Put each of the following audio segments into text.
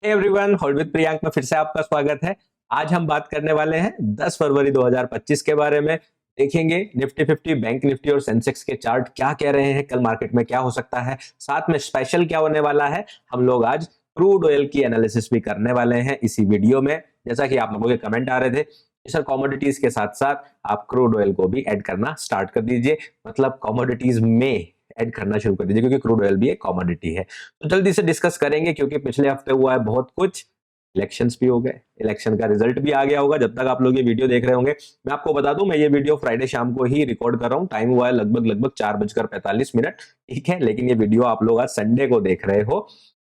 Hey everyone, hall with Priyank में फिर से आपका स्वागत है। आज हम बात करने वाले हैं 10 फरवरी 2025 के बारे में। देखेंगे निफ्टी 50, बैंक निफ्टी और सेंसेक्स के चार्ट क्या कह रहे हैं, कल मार्केट में क्या हो सकता है, साथ में स्पेशल क्या होने वाला है। हम लोग आज क्रूड ऑयल की एनालिसिस भी करने वाले हैं इसी वीडियो में। जैसा कि आप लोगों के कमेंट आ रहे थे कि सर कमोडिटीज के साथ साथ आप क्रूड ऑयल को भी ऐड करना स्टार्ट कर दीजिए, मतलब कमोडिटीज में ऐड करना शुरू कर दीजिए, क्योंकि क्रूड ऑयल भी एक कमोडिटी है। तो जल्दी से डिस्कस करेंगे क्योंकि पिछले हफ्ते हुआ है बहुत कुछ। इलेक्शंस भी हो गए, इलेक्शन का रिजल्ट भी आ गया होगा जब तक आप लोग ये वीडियो देख रहे होंगे। मैं आपको बता दूं, मैं ये वीडियो फ्राइडे शाम को ही रिकॉर्ड कर रहा हूँ। टाइम हुआ है लगभग 4:45, ठीक है। लेकिन ये वीडियो आप लोग आज संडे को देख रहे हो,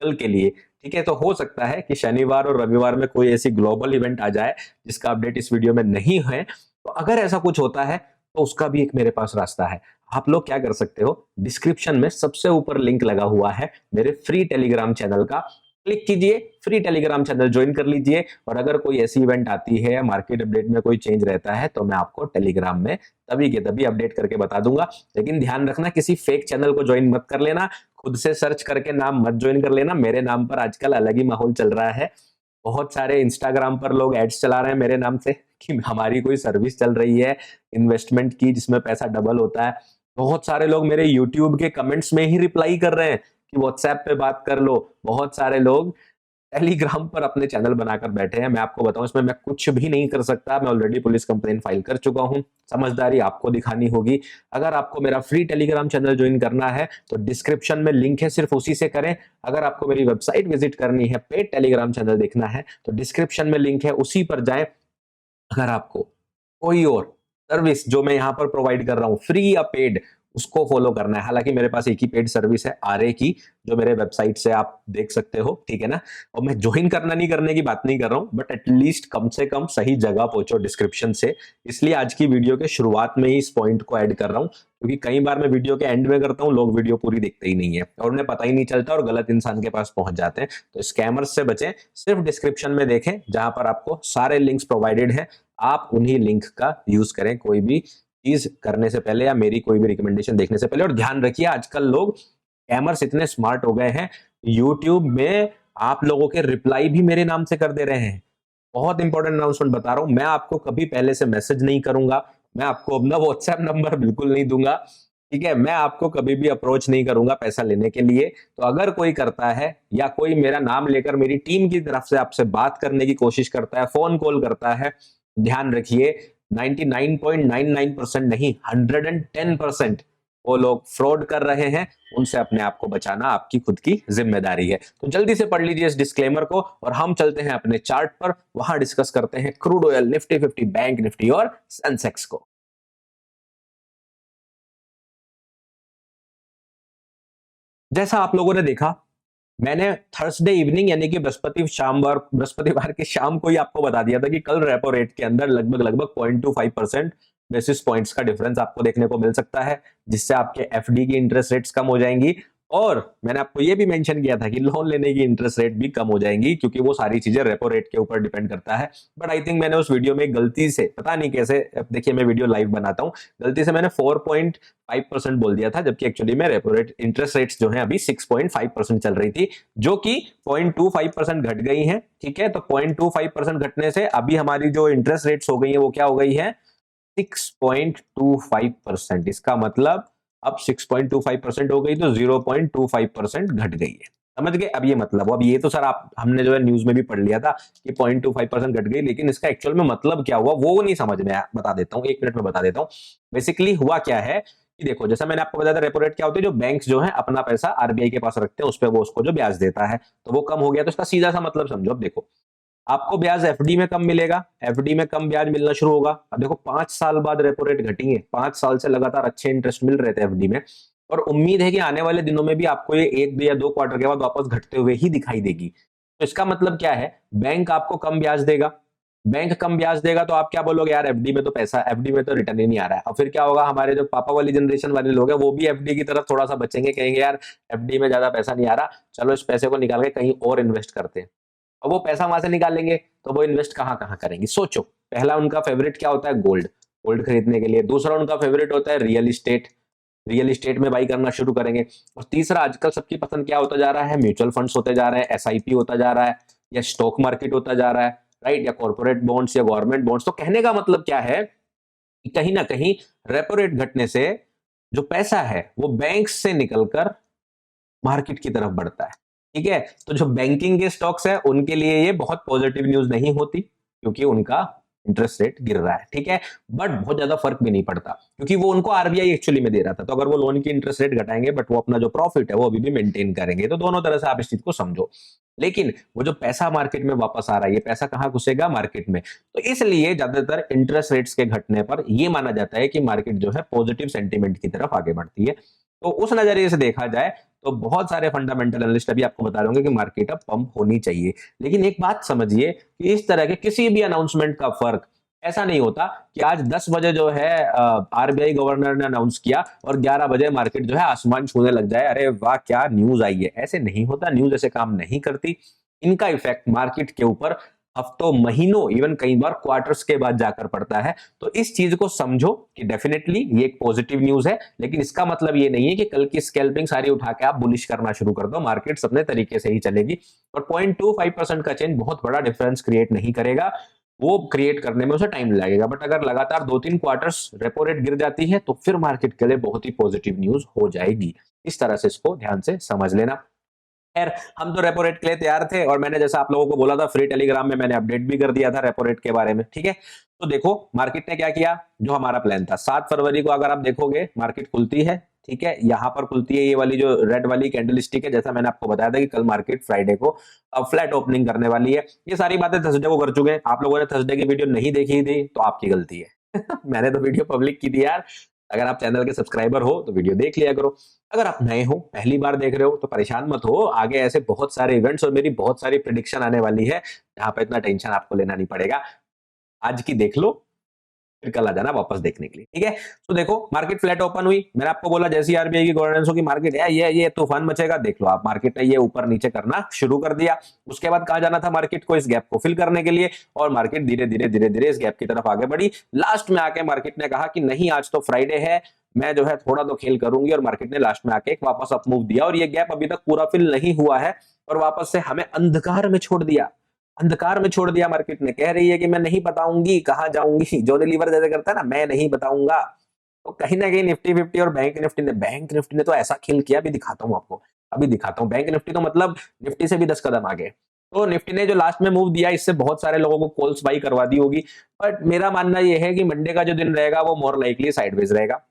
कल के लिए, ठीक है। तो हो सकता है कि शनिवार और रविवार में कोई ऐसी ग्लोबल इवेंट आ जाए जिसका अपडेट इस वीडियो में नहीं है। तो अगर ऐसा कुछ होता है तो उसका भी एक मेरे पास रास्ता है। आप लोग क्या कर सकते हो, डिस्क्रिप्शन में सबसे ऊपर लिंक लगा हुआ है मेरे फ्री टेलीग्राम चैनल का, क्लिक कीजिए, फ्री टेलीग्राम चैनल ज्वाइन कर लीजिए। और अगर कोई ऐसी इवेंट आती है या मार्केट अपडेट में कोई चेंज रहता है तो मैं आपको टेलीग्राम में तभी के तभी अपडेट करके बता दूंगा। लेकिन ध्यान रखना, किसी फेक चैनल को ज्वाइन मत कर लेना, खुद से सर्च करके नाम मत ज्वाइन कर लेना। मेरे नाम पर आजकल अलग ही माहौल चल रहा है। बहुत सारे इंस्टाग्राम पर लोग एड्स चला रहे हैं मेरे नाम से कि हमारी कोई सर्विस चल रही है इन्वेस्टमेंट की जिसमें पैसा डबल होता है। बहुत सारे लोग मेरे यूट्यूब के कमेंट्स में ही रिप्लाई कर रहे हैं कि व्हाट्सएप पे बात कर लो। बहुत सारे लोग टेलीग्राम पर अपने चैनल बनाकर बैठे हैं। मैं आपको बताऊं, इसमें मैं कुछ भी नहीं कर सकता। मैं ऑलरेडी पुलिस कंप्लेन फाइल कर चुका हूं। समझदारी आपको दिखानी होगी। अगर आपको मेरा फ्री टेलीग्राम चैनल ज्वाइन करना है तो डिस्क्रिप्शन में लिंक है, सिर्फ उसी से करें। अगर आपको मेरी वेबसाइट विजिट करनी है, पेड टेलीग्राम चैनल देखना है, तो डिस्क्रिप्शन में लिंक है, उसी पर जाएं। अगर आपको कोई और सर्विस जो मैं यहाँ पर प्रोवाइड कर रहा हूँ, फ्री या पेड, उसको फॉलो करना है। हालांकि मेरे पास एक ही पेड सर्विस है आरए की, जो मेरे वेबसाइट से आप देख सकते हो, ठीक है ना। और मैं ज्वाइन करना नहीं करने की बात नहीं कर रहा हूँ, बट एटलीस्ट कम से कम सही जगह पहुंचो डिस्क्रिप्शन से। इसलिए आज की वीडियो के शुरुआत में ही इस पॉइंट को ऐड कर रहा हूँ, क्योंकि कई बार मैं वीडियो के एंड में करता हूँ, लोग वीडियो पूरी देखते ही नहीं है और उन्हें पता ही नहीं चलता और गलत इंसान के पास पहुंच जाते हैं। तो स्कैमर्स से बचें, सिर्फ डिस्क्रिप्शन में देखें जहां पर आपको सारे लिंक्स प्रोवाइडेड है। आप उन्हीं लिंक का यूज करें कोई भी चीज करने से पहले या मेरी कोई भी रिकमेंडेशन देखने से पहले। और ध्यान रखिए, आजकल लोग स्कैमर्स इतने स्मार्ट हो गए हैं, यूट्यूब में आप लोगों के रिप्लाई भी मेरे नाम से कर दे रहे हैं। बहुत इंपॉर्टेंट अनाउंसमेंट बता रहा हूं, मैं आपको कभी पहले से मैसेज नहीं करूंगा, मैं आपको अपना व्हाट्सएप नंबर बिल्कुल नहीं दूंगा, ठीक है। मैं आपको कभी भी अप्रोच नहीं करूंगा पैसा लेने के लिए। तो अगर कोई करता है या कोई मेरा नाम लेकर मेरी टीम की तरफ से आपसे बात करने की कोशिश करता है, फोन कॉल करता है, ध्यान रखिए 99.99% नहीं, 110% वो लोग फ्रॉड कर रहे हैं। उनसे अपने आप को बचाना आपकी खुद की जिम्मेदारी है। तो जल्दी से पढ़ लीजिए इस डिस्क्लेमर को और हम चलते हैं अपने चार्ट पर, वहां डिस्कस करते हैं crude oil, Nifty 50, bank Nifty और सेंसेक्स को। जैसा आप लोगों ने देखा, मैंने थर्सडे इवनिंग यानी कि बृहस्पतिवार की शाम को ही आपको बता दिया था कि कल रेपो रेट के अंदर लगभग 0.25% बेसिस पॉइंट्स का डिफरेंस आपको देखने को मिल सकता है, जिससे आपके एफडी की इंटरेस्ट रेट्स कम हो जाएंगी। और मैंने आपको यह भी मेंशन किया था कि लोन लेने की इंटरेस्ट रेट भी कम हो जाएंगी, क्योंकि वो सारी चीजें रेपो रेट के ऊपर डिपेंड करता है। बट आई थिंक मैंने उस वीडियो में गलती से, पता नहीं कैसे, अब देखिए मैं वीडियो लाइव बनाता हूं, गलती से मैंने 4.5% बोल दिया था, जबकि एक्चुअली में रेपो रेट इंटरेस्ट रेट्स जो है अभी 6.5% चल रही थी, जो कि 0.25% घट गई है, ठीक है। तो 0.25% घटने से अभी हमारी जो इंटरेस्ट रेट्स हो गई है वो क्या हो गई है, 6.25%। इसका मतलब अब 6.25% हो गई तो 0.25% घट गई है। समझ गए अब ये मतलब? अब ये तो सर आप, हमने जो है न्यूज में भी पढ़ लिया था कि 0.25% घट गई, लेकिन इसका एक्चुअल में मतलब क्या हुआ वो नहीं समझ में आया। बता देता हूँ, 1 मिनट में बता देता हूँ। बेसिकली हुआ क्या है कि देखो, जैसा मैंने आपको बताया था, रेपो रेट क्या होती है, जो बैंक्स जो है अपना पैसा आरबीआई के पास रखते हैं, उस पर वो उसको जो ब्याज देता है, तो वो कम हो गया। तो इसका सीधा सा मतलब समझो। अब देखो, आपको ब्याज एफडी में कम मिलेगा, एफडी में कम ब्याज मिलना शुरू होगा। अब देखो 5 साल बाद रेपो रेट घटी है, 5 साल से लगातार अच्छे इंटरेस्ट मिल रहे थे एफडी में, और उम्मीद है कि आने वाले दिनों में भी आपको ये 1 या 2 क्वार्टर के बाद वापस घटते हुए ही दिखाई देगी। तो इसका मतलब क्या है, बैंक आपको कम ब्याज देगा। बैंक कम ब्याज देगा तो आप क्या बोलोगे, यार एफडी में तो पैसा, एफडी में तो रिटर्न ही नहीं आ रहा है। और फिर क्या होगा, हमारे जो पापा वाली जनरेशन वाले लोग हैं वो भी एफडी की तरफ थोड़ा सा बचेंगे, कहेंगे यार एफडी में ज्यादा पैसा नहीं आ रहा, चलो इस पैसे को निकाल के कहीं और इन्वेस्ट करते हैं। और वो पैसा वहां से निकालेंगे तो वो इन्वेस्ट कहां कहां करेंगे, सोचो। पहला उनका फेवरेट क्या होता है, गोल्ड, गोल्ड खरीदने के लिए। दूसरा उनका फेवरेट होता है रियल इस्टेट, रियल एस्टेट में बाई करना शुरू करेंगे। और तीसरा, आजकल सबकी पसंद क्या होता जा रहा है, म्यूचुअल फंड्स होते जा रहे हैं, एसआईपी होता जा रहा है, या स्टॉक मार्केट होता जा रहा है, राइट, या कॉर्पोरेट बॉन्ड्स या गवर्नमेंट बॉन्ड्स। तो कहने का मतलब क्या है कि कहीं ना कहीं रेपो रेट घटने से जो पैसा है वो बैंक से निकलकर मार्केट की तरफ बढ़ता है। ठीक है, तो जो बैंकिंग के स्टॉक्स है उनके लिए ये बहुत पॉजिटिव न्यूज नहीं होती, क्योंकि उनका इंटरेस्ट रेट गिर रहा है। ठीक है, बट बहुत ज्यादा फर्क भी नहीं पड़ता, क्योंकि वो उनको आरबीआई एक्चुअली में दे रहा था। तो अगर वो लोन की इंटरेस्ट रेट घटाएंगे बट वो अपना जो प्रॉफिट है वो अभी भी मेंटेन करेंगे। तो दोनों तरह से आप इस चीज को समझो। लेकिन वो जो पैसा मार्केट में वापस आ रहा है, ये पैसा कहां घुसेगा, मार्केट में। तो इसलिए ज्यादातर इंटरेस्ट रेट्स के घटने पर यह माना जाता है कि मार्केट जो है पॉजिटिव सेंटीमेंट की तरफ आगे बढ़ती है। तो उस नजरिए से देखा जाए तो बहुत सारे फंडामेंटल एनालिस्ट अभी आपको बता रहे होंगे कि मार्केट अब पंप होनी चाहिए। लेकिन एक बात समझिए कि इस तरह के किसी भी अनाउंसमेंट का फर्क ऐसा नहीं होता कि आज 10 बजे जो है आरबीआई गवर्नर ने अनाउंस किया और 11 बजे मार्केट जो है आसमान छूने लग जाए, अरे वाह क्या न्यूज आई है। ऐसे नहीं होता, न्यूज ऐसे काम नहीं करती। इनका इफेक्ट मार्केट के ऊपर हफ्तों, महीनों, इवन कई बार क्वार्टर्स के बाद जाकर पड़ता है। तो इस चीज को समझो कि डेफिनेटली ये एक पॉजिटिव न्यूज है, लेकिन इसका मतलब ये नहीं है कि कल की स्कैल्पिंग सारी उठा के आप बुलिश करना शुरू कर दो। मार्केट अपने तरीके से ही चलेगी और 0.25% का चेंज बहुत बड़ा डिफरेंस क्रिएट नहीं करेगा, वो क्रिएट करने में उसे टाइम लगेगा। बट अगर लगातार 2-3 क्वार्टर्स रेपो रेट गिर जाती है तो फिर मार्केट के लिए बहुत ही पॉजिटिव न्यूज हो जाएगी। इस तरह से इसको ध्यान से समझ लेना। खैर, हम तो रेपो रेट के लिए तैयार थे और मैंने जैसा आप लोगों को बोला था फ्री टेलीग्राम में मैंने अपडेट भी कर दिया था रेपो रेट के बारे में। ठीक है, तो देखो मार्केट ने क्या किया, जो हमारा प्लान था 7 फरवरी को अगर आप देखोगे मार्केट खुलती है। ठीक है, यहां पर खुलती है, ये वाली जो रेड वाली कैंडल स्टिक है, जैसा मैंने आपको बताया था कि कल मार्केट फ्राइडे को फ्लैट ओपनिंग करने वाली है। ये सारी बातें थर्सडे को कर चुके हैं। आप लोगों ने थर्सडे की वीडियो नहीं देखी थी तो आपकी गलती है मैंने तो वीडियो पब्लिक की थी यार। अगर आप चैनल के सब्सक्राइबर हो तो वीडियो देख लिया करो। अगर आप नए हो, पहली बार देख रहे हो, तो परेशान मत हो, आगे ऐसे बहुत सारे इवेंट्स और मेरी बहुत सारी प्रेडिक्शन आने वाली है, जहां पे इतना टेंशन आपको लेना नहीं पड़ेगा। आज की देख लो, फिर कल आ जाना वापस देखने के लिए। ठीक है, तो देखो मार्केट फ्लैट ओपन हुई। मैंने आपको बोला जैसी आरबीआई की गवर्नेंस होगी मार्केट ये तूफान मचेगा। देख लो आप, मार्केट ने ये ऊपर नीचे करना शुरू कर दिया। उसके बाद कहां जाना था मार्केट को, इस गैप को फिल करने के लिए, और मार्केट धीरे धीरे धीरे धीरे इस गैप की तरफ आगे बढ़ी। लास्ट में आके मार्केट ने कहा कि नहीं आज तो फ्राइडे है, मैं जो है थोड़ा तो खेल करूंगी, और मार्केट ने लास्ट में आके एक वापस अप मूव दिया और ये गैप अभी तक पूरा फिल नहीं हुआ है और वापस से हमें अंधकार में छोड़ दिया। अंधकार में छोड़ दिया मार्केट ने, कह रही है कि मैं नहीं बताऊंगी कहां जाऊंगी, जो डिलीवर जैसे करता है ना, मैं नहीं बताऊंगा। तो कहीं ना कहीं निफ्टी 50 और बैंक निफ्टी ने तो ऐसा खेल किया, अभी दिखाता हूं आपको, अभी दिखाता हूं। बैंक निफ्टी तो मतलब निफ्टी से भी 10 कदम आगे। तो निफ्टी ने जो लास्ट में मूव दिया, इससे बहुत सारे लोगों को कॉल्स बाई करवा दी होगी। बट मेरा मानना यह है कि मंडे का जो दिन रहेगा वो मोर लाइकली साइडवेज रहेगा,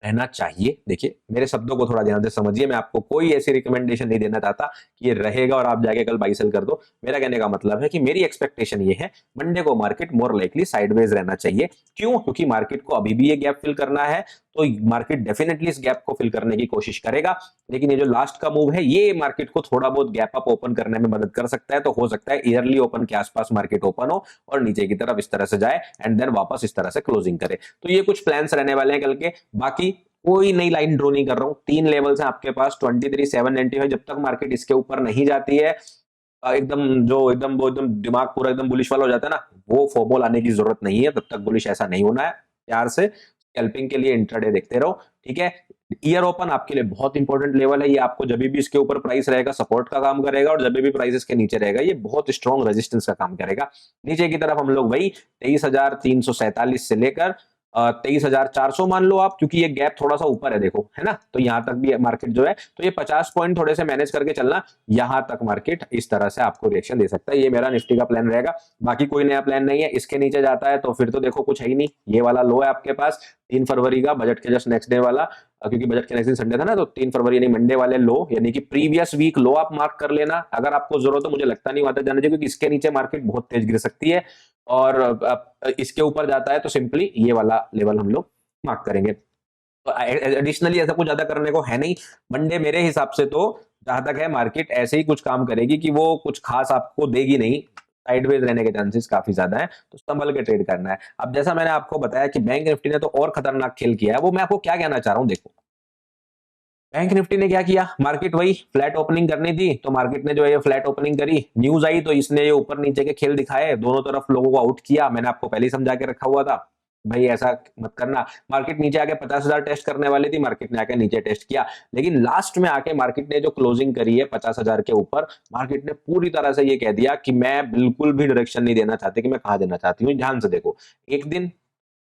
रहना चाहिए। देखिए मेरे शब्दों को थोड़ा ध्यान से समझिए, मैं आपको कोई ऐसी रिकमेंडेशन नहीं देना चाहता कि ये रहेगा और आप जाके कल बाई सेल कर दो। मेरा कहने का मतलब है कि मेरी एक्सपेक्टेशन ये है मंडे को मार्केट मोर लाइकली साइडवेज रहना चाहिए। क्यों? क्योंकि मार्केट को अभी भी ये गैप फिल करना है, तो मार्केट डेफिनेटली इस गैप को फिल करने की कोशिश करेगा। लेकिन ये जो लास्ट का मूव है ये मार्केट को थोड़ा बहुत गैप अप ओपन करने में मदद कर सकता है। तो हो सकता है ईयरली ओपन के आसपास मार्केट ओपन हो और नीचे की तरफ इस तरह से जाए एंड देन वापस इस तरह से क्लोजिंग करे। तो ये कुछ प्लान्स रहने वाले हैं कल के। बाकी कोई नई लाइन ड्रॉ नहीं कर रहा हूं। 3 लेवल्स हैं आपके पास, 23,795। जब तक मार्केट इसके ऊपर नहीं जाती है, एकदम दिमाग पूरा एकदम बुलिश वाला हो जाता है ना, वो फॉर्मूल आने की जरूरत नहीं है। तब तक बुलिश ऐसा नहीं होना है। प्यार से स्कैल्पिंग के लिए इंट्राडे देखते रहो। ठीक है, ईयर ओपन आपके लिए बहुत इंपॉर्टेंट लेवल है। ये आपको जब भी इसके ऊपर प्राइस रहेगा सपोर्ट का काम करेगा, और जब भी प्राइस इसके नीचे रहेगा ये बहुत स्ट्रॉन्ग रेजिस्टेंस का काम करेगा। नीचे की तरफ हम लोग वही 23,347 से लेकर 23,400 मान लो आप, क्योंकि ये गैप थोड़ा सा ऊपर है, देखो है ना। तो यहां तक भी मार्केट जो है, तो ये 50 पॉइंट थोड़े से मैनेज करके चलना। यहां तक मार्केट इस तरह से आपको रिएक्शन दे सकता है। ये मेरा निफ्टी का प्लान रहेगा। बाकी कोई नया प्लान नहीं है। इसके नीचे जाता है तो फिर तो देखो कुछ है ही नहीं। ये वाला लो है आपके पास 3 फरवरी का, बजट के जस्ट नेक्स्ट डे वाला, क्योंकि बजट के नेक्स्ट दिन संडे था ना, तो 3 फरवरी यानी मंडे वाले लो, यानी कि प्रीवियस वीक लो आप मार्क कर लेना। अगर आपको जरूरत हो, मुझे लगता नहीं वापस जाने चाहिए, क्योंकि इसके नीचे मार्केट बहुत तेज गिर सकती है। और इसके ऊपर जाता है तो सिंपली ये वाला लेवल हम लोग मार्क करेंगे। तो एडिशनली ऐसा कुछ ज्यादा करने को है नहीं। मंडे मेरे हिसाब से तो जहां तक है मार्केट ऐसे ही कुछ काम करेगी कि वो कुछ खास आपको देगी नहीं। साइडवेज रहने के चांसेस काफी ज्यादा है, तो संभल के ट्रेड करना है। अब जैसा मैंने आपको बताया कि बैंक निफ्टी ने तो और खतरनाक खेल किया है, वो मैं आपको क्या कहना चाह रहा हूं। देखो बैंक निफ्टी ने क्या किया, मार्केट वही फ्लैट ओपनिंग करनी थी तो मार्केट ने जो है ये फ्लैट ओपनिंग करी। न्यूज आई तो इसने ये ऊपर नीचे के खेल दिखाए, दोनों तरफ लोगों को आउट किया। मैंने आपको पहले ही समझा के रखा हुआ था। भाई ऐसा मत करना। मार्केट नीचे आके 50,000 टेस्ट करने वाली थी, मार्केट ने आके नीचे टेस्ट किया, लेकिन लास्ट में आके मार्केट ने जो क्लोजिंग करी है 50,000 के ऊपर, मार्केट ने पूरी तरह से ये कह दिया कि मैं बिल्कुल भी डायरेक्शन नहीं देना चाहती कि मैं कहां देना चाहती हूँ। ध्यान से देखो, एक दिन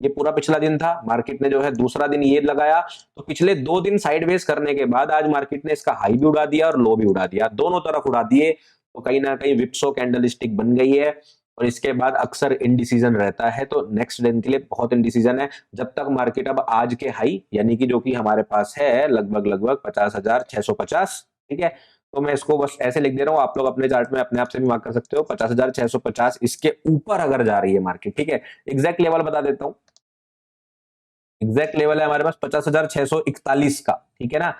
ये पूरा पिछला दिन था, मार्केट ने जो है दूसरा दिन ये लगाया, तो पिछले 2 दिन साइडवेज करने के बाद आज मार्केट ने इसका हाई भी उड़ा दिया और लो भी उड़ा दिया, दोनों तरफ उड़ा दिए। तो कहीं ना कहीं विप्सो कैंडल स्टिक बन गई है और इसके बाद अक्सर इनडिसीजन रहता है, तो नेक्स्ट दिन के लिए बहुत इनडिसीजन है। जब तक मार्केट अब आज के हाई यानी कि जो कि हमारे पास है लगभग लगभग 50,650, ठीक है, तो मैं इसको बस ऐसे लिख दे रहा हूं, आप लोग अपने चार्ट में अपने आप से भी मार्क कर सकते हो, 50,650 इसके ऊपर अगर जा रही है मार्केट, ठीक है, एग्जैक्ट लेवल बता देता हूं, एग्जैक्ट लेवल है हमारे पास 50,641 का, ठीक है ना।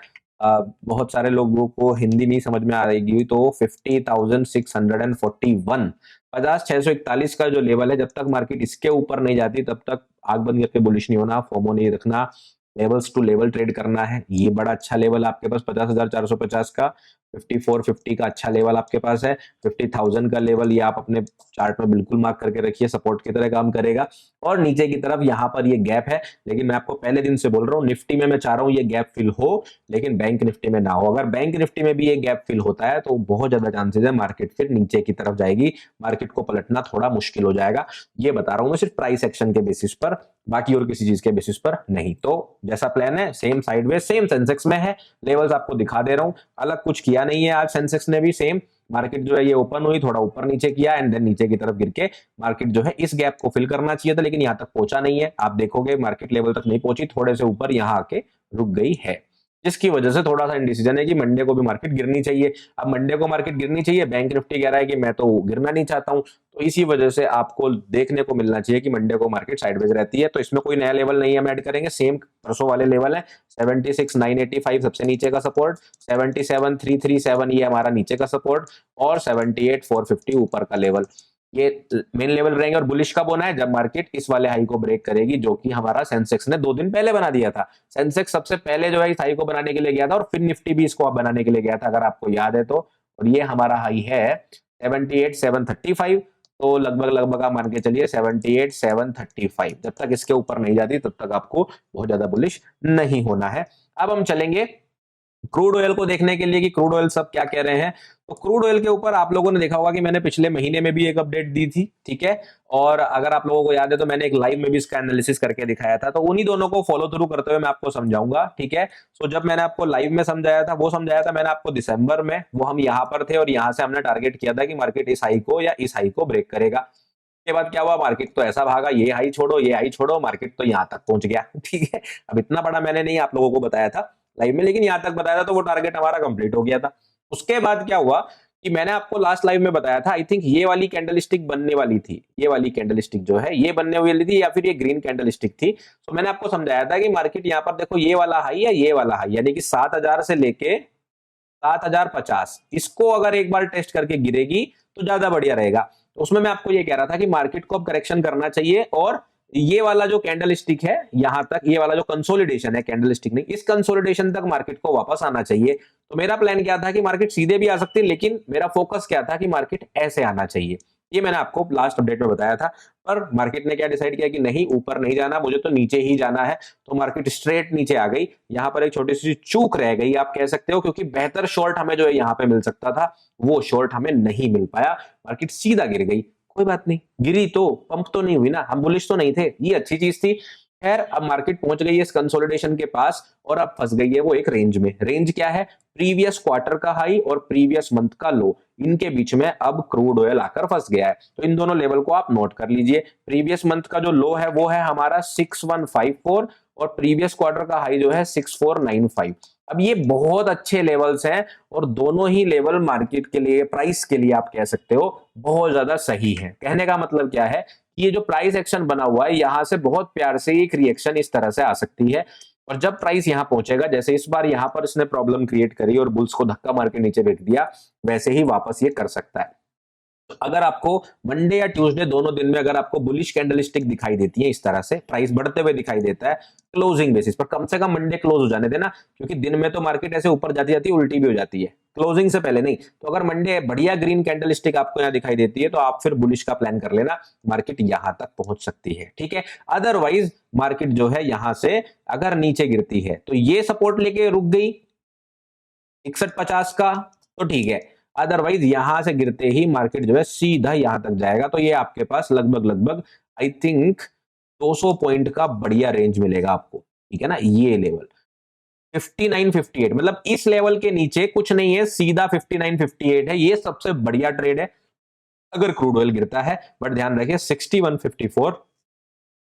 बहुत सारे लोगों को हिंदी नहीं समझ में आ रही, तो 50,641, 50,641 का जो लेवल है, जब तक मार्केट इसके ऊपर नहीं जाती तब तक आग बंद करके बुलिश नहीं होना, फोमो नहीं रखना, लेवल्स टू लेवल ट्रेड करना है। ये बड़ा अच्छा लेवल आपके पास 50,450 का, 5450 का अच्छा लेवल आपके पास है, 50,000 का लेवल ये आप अपने चार्ट में बिल्कुल मार्क करके रखिए, सपोर्ट की तरह काम करेगा। और नीचे की तरफ यहाँ पर ये गैप है, लेकिन मैं आपको पहले दिन से बोल रहा हूँ, निफ्टी में मैं चाह रहा हूँ ये गैप फिल हो, लेकिन बैंक निफ्टी में ना हो। अगर बैंक निफ्टी में भी ये गैप फिल होता है तो बहुत ज्यादा चांसेस है मार्केट फिर नीचे की तरफ जाएगी, मार्केट को पलटना थोड़ा मुश्किल हो जाएगा। ये बता रहा हूं मैं सिर्फ प्राइस एक्शन के बेसिस पर, बाकी और किसी चीज के बेसिस पर नहीं। तो जैसा प्लान है सेम साइडवेज सेम सेंसेक्स में है, लेवल्स आपको दिखा दे रहा हूं, अलग कुछ किया नहीं है। आज सेंसेक्स ने भी सेम, मार्केट जो है ये ओपन हुई, थोड़ा ऊपर नीचे किया एंड देन नीचे की तरफ गिर के मार्केट जो है इस गैप को फिल करना चाहिए था, लेकिन यहां तक पहुंचा नहीं है। आप देखोगे मार्केट लेवल तक नहीं पहुंची, थोड़े से ऊपर यहां आके रुक गई है, जिसकी वजह से थोड़ा सा इंडिसीजन है कि मंडे को भी मार्केट गिरनी चाहिए। अब मंडे को मार्केट गिरनी चाहिए, बैंक निफ्टी कह रहा है कि मैं तो गिरना नहीं चाहता हूं, तो इसी वजह से आपको देखने को मिलना चाहिए कि मंडे को मार्केट साइडवेज रहती है। तो इसमें कोई नया लेवल नहीं हम ऐड करेंगे, सेम परसों वाले लेवल है, 76,985 सबसे नीचे का सपोर्ट, 77,337 ये हमारा नीचे का सपोर्ट, और 78,450 ऊपर का लेवल। ये मेन लेवल रहेंगे। और बुलिश कब होना है, जब मार्केट इस वाले हाई को ब्रेक करेगी, जो कि हमारा सेंसेक्स ने 2 दिन पहले बना दिया था। सेंसेक्स सबसे पहले जो है इस हाई को बनाने के लिए गया था, और फिर निफ्टी भी इसको बनाने के लिए गया था, अगर आपको याद है तो। और ये हमारा हाई है 78,735, तो लगभग लगभग आप मान के चलिए 78,735। जब तक इसके ऊपर नहीं जाती तब तक आपको बहुत ज्यादा बुलिश नहीं होना है। अब हम चलेंगे क्रूड ऑयल को देखने के लिए कि क्रूड ऑयल सब क्या कह रहे हैं। तो क्रूड ऑयल के ऊपर आप लोगों ने देखा होगा कि मैंने पिछले महीने में भी एक अपडेट दी थी, ठीक है, और अगर आप लोगों को याद है तो मैंने एक लाइव में भी इसका एनालिसिस करके दिखाया था, तो उन्हीं दोनों को फॉलो थ्रू करते हुए मैं आपको समझाऊंगा, ठीक है। सो जब मैंने आपको लाइव में समझाया था, वो समझाया था मैंने आपको दिसंबर में, वो हम यहाँ पर थे और यहाँ से हमने टारगेट किया था कि मार्केट इस हाई को या इस हाई को ब्रेक करेगा। के बाद क्या हुआ, मार्केट तो ऐसा भागा, ये हाई छोड़ो ये हाई छोड़ो, मार्केट तो यहाँ तक पहुंच गया, ठीक है। अब इतना बड़ा मैंने नहीं आप लोगों को बताया था लाइव में, लेकिन यहां तक बताया था, तो वो टारगेट हमारा कंप्लीट हो गया था। उसके बाद क्या हुआ कि मैंने आपको लास्ट लाइव में बताया था, आई थिंक ये वाली कैंडल स्टिक बनने वाली थी, ये वाली कैंडल स्टिक जो है ये बनने वाली थी, या फिर ये ग्रीन कैंडल स्टिक थी। तो मैंने आपको समझाया था कि मार्केट यहाँ पर देखो, ये वाला हाई या ये वाला हाई, यानी कि 7,000 से लेके 7,050, इसको अगर एक बार टेस्ट करके गिरेगी तो ज्यादा बढ़िया रहेगा। तो उसमें मैं आपको ये कह रहा था कि मार्केट को अब करेक्शन करना चाहिए, और ये वाला जो कैंडल स्टिक है यहां तक, ये वाला जो कंसोलिडेशन है, कैंडल स्टिक नहीं, इस कंसोलिडेशन तक मार्केट को वापस आना चाहिए। तो मेरा प्लान क्या था कि मार्केट सीधे भी आ सकती है, लेकिन मेरा फोकस क्या था कि मार्केट ऐसे आना चाहिए। ये मैंने आपको लास्ट अपडेट में बताया था, पर मार्केट ने क्या डिसाइड किया कि नहीं, ऊपर नहीं जाना, मुझे तो नीचे ही जाना है। तो मार्केट स्ट्रेट नीचे आ गई। यहां पर एक छोटी सी चूक रह गई आप कह सकते हो, क्योंकि बेहतर शॉर्ट हमें जो है यहाँ पे मिल सकता था, वो शॉर्ट हमें नहीं मिल पाया, मार्केट सीधा गिर गई। कोई बात नहीं, गिरी तो पंप तो नहीं हुई ना, हम बुलिश तो नहीं थे, ये अच्छी चीज थी। खैर अब मार्केट पहुंच गई है इस कंसोलिडेशन के पास, और अब फंस गई है वो एक रेंज में। रेंज क्या है, प्रीवियस क्वार्टर का हाई और प्रीवियस मंथ का लो, इनके बीच में अब क्रूड ऑयल आकर फंस गया है। तो इन दोनों लेवल को आप नोट कर लीजिए। प्रीवियस मंथ का जो लो है वो है हमारा 6154, और प्रीवियस क्वार्टर का हाई जो है 6495। अब ये बहुत अच्छे लेवल्स हैं, और दोनों ही लेवल मार्केट के लिए, प्राइस के लिए आप कह सकते हो बहुत ज्यादा सही है। कहने का मतलब क्या है, ये जो प्राइस एक्शन बना हुआ है, यहां से बहुत प्यार से एक रिएक्शन इस तरह से आ सकती है, और जब प्राइस यहां पहुंचेगा, जैसे इस बार यहां पर इसने प्रॉब्लम क्रिएट करी और बुल्स को धक्का मार के नीचे फेंक दिया, वैसे ही वापस ये कर सकता है। अगर आपको मंडे या ट्यूसडे दोनों दिन में अगर आपको बुलिश कैंडलस्टिक दिखाई देती है, इस तरह से प्राइस बढ़ते हुए दिखाई देता है क्लोजिंग बेसिस पर, कम से कम मंडे क्लोज हो जाने देना, क्योंकि दिन में तो मार्केट ऐसे ऊपर जाती जाती उल्टी भी हो जाती है, क्लोजिंग से पहले नहीं। तो अगर मंडे बढ़िया ग्रीन कैंडलस्टिक आपको यहाँ दिखाई देती है तो आप फिर बुलिश का प्लान कर लेना, मार्केट यहां तक पहुंच सकती है, ठीक है। अदरवाइज मार्केट जो है यहां से अगर नीचे गिरती है तो ये सपोर्ट लेके रुक गई 61.50 का, तो ठीक है। अदरवाइज यहां से गिरते ही मार्केट जो है सीधा यहां तक जाएगा, तो ये आपके पास लगभग लगभग आई थिंक 200 पॉइंट का बढ़िया रेंज मिलेगा आपको, ठीक है ना। ये लेवल 59.58, मतलब इस लेवल के नीचे कुछ नहीं है, सीधा 59.58 है, ये सबसे बढ़िया ट्रेड है अगर क्रूड ऑयल गिरता है। बट ध्यान रखिए 61.54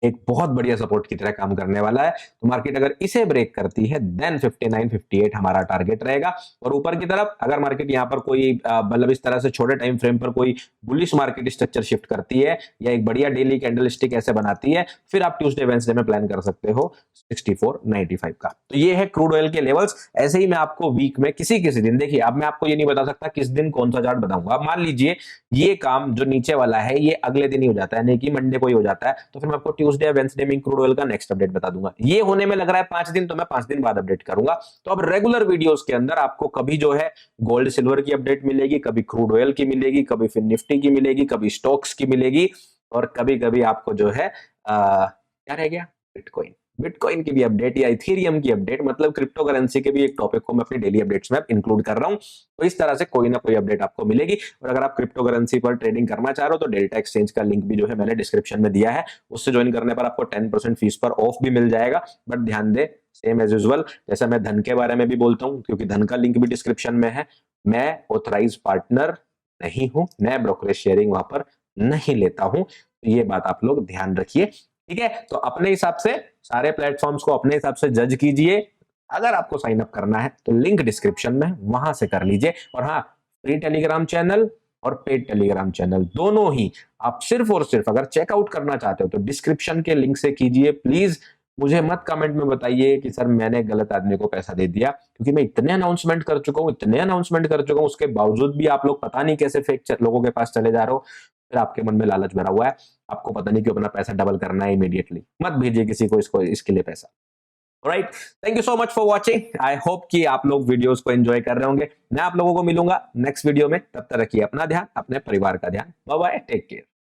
एक बहुत बढ़िया सपोर्ट की तरह काम करने वाला है, तो मार्केट अगर इसे ब्रेक करती है देन 59.58 हमारा टारगेट रहेगा। और ऊपर की तरफ अगर मार्केट यहां पर कोई मतलब इस तरह से छोटे टाइम फ्रेम पर कोई बुलिश मार्केट स्ट्रक्चर शिफ्ट करती है या एक बढ़िया डेली कैंडलस्टिक ऐसे बनाती है, फिर आप ट्यूसडे वेडनेसडे में प्लान कर सकते हो 64.95 का। तो ये है क्रूड ऑयल के लेवल्स। ऐसे ही मैं आपको वीक में किसी किसी दिन, देखिए अब मैं आपको ये नहीं बता सकता किस दिन कौन सा चार्ट बताऊंगा। अब मान लीजिए ये काम जो नीचे वाला है ये अगले दिन ही हो जाता है, नहीं कि मंडे को ही हो जाता है, तो फिर मैं आपको ट्यूसडे या वेडनेसडे में क्रूड ऑयल का नेक्स्ट अपडेट बता दूंगा। ये होने में लग रहा है 5 दिन, तो मैं 5 दिन बाद अपडेट करूंगा। तो अब रेगुलर वीडियोस के अंदर आपको कभी जो है गोल्ड सिल्वर की अपडेट मिलेगी, कभी क्रूड ऑयल की मिलेगी, कभी फिर निफ्टी की मिलेगी, कभी स्टॉक्स की मिलेगी, और कभी कभी आपको जो है क्या रह गया, बिटकॉइन की भी अपडेट या इथेरियम की अपडेट, मतलब क्रिप्टो करेंसी के भी एक टॉपिक को मैं अपनी डेली अपडेट्स में इंक्लूड कर रहा हूं। तो इस तरह से कोई ना कोई अपडेट आपको मिलेगी। और अगर आप क्रिप्टो करेंसी पर ट्रेडिंग करना चाह रहे हो तो डेल्टा एक्सचेंज का लिंक भी जो है मैंने डिस्क्रिप्शन में दिया है, उससे ज्वाइन करने पर आपको 10% फीस पर ऑफ भी मिल जाएगा। बट ध्यान दे, सेम एज यूजुअल जैसा मैं धन के बारे में भी बोलता हूं, क्योंकि धन का लिंक भी डिस्क्रिप्शन में है, मैं ऑथराइज पार्टनर नहीं हूं, मैं ब्रोकरेज शेयरिंग वहां पर नहीं लेता हूं, तो ये बात आप लोग ध्यान रखिए, ठीक है। तो अपने हिसाब से सारे प्लेटफॉर्म्स को अपने हिसाब से जज कीजिए। अगर आपको साइन अप करना है तो लिंक डिस्क्रिप्शन में, वहां से कर लीजिए। और हाँ, फ्री टेलीग्राम चैनल और पेड टेलीग्राम चैनल दोनों ही आप सिर्फ और सिर्फ अगर चेकआउट करना चाहते हो तो डिस्क्रिप्शन के लिंक से कीजिए। प्लीज मुझे मत कमेंट में बताइए कि सर मैंने गलत आदमी को पैसा दे दिया, क्योंकि मैं इतने अनाउंसमेंट कर चुका हूं, उसके बावजूद भी आप लोग पता नहीं कैसे फेक लोगों के पास चले जा रहे हो। फिर आपके मन में लालच भरा हुआ है, आपको पता नहीं क्यों अपना पैसा डबल करना है इमीडिएटली। मत भेजिए किसी को इसको इसके लिए पैसा। Right, thank you so much for watching. I hope कि आप लोग वीडियोस को एंजॉय कर रहे होंगे। मैं आप लोगों को मिलूंगा नेक्स्ट वीडियो में, तब तक रखिए अपना ध्यान, अपने परिवार का ध्यान। Bye bye, take care.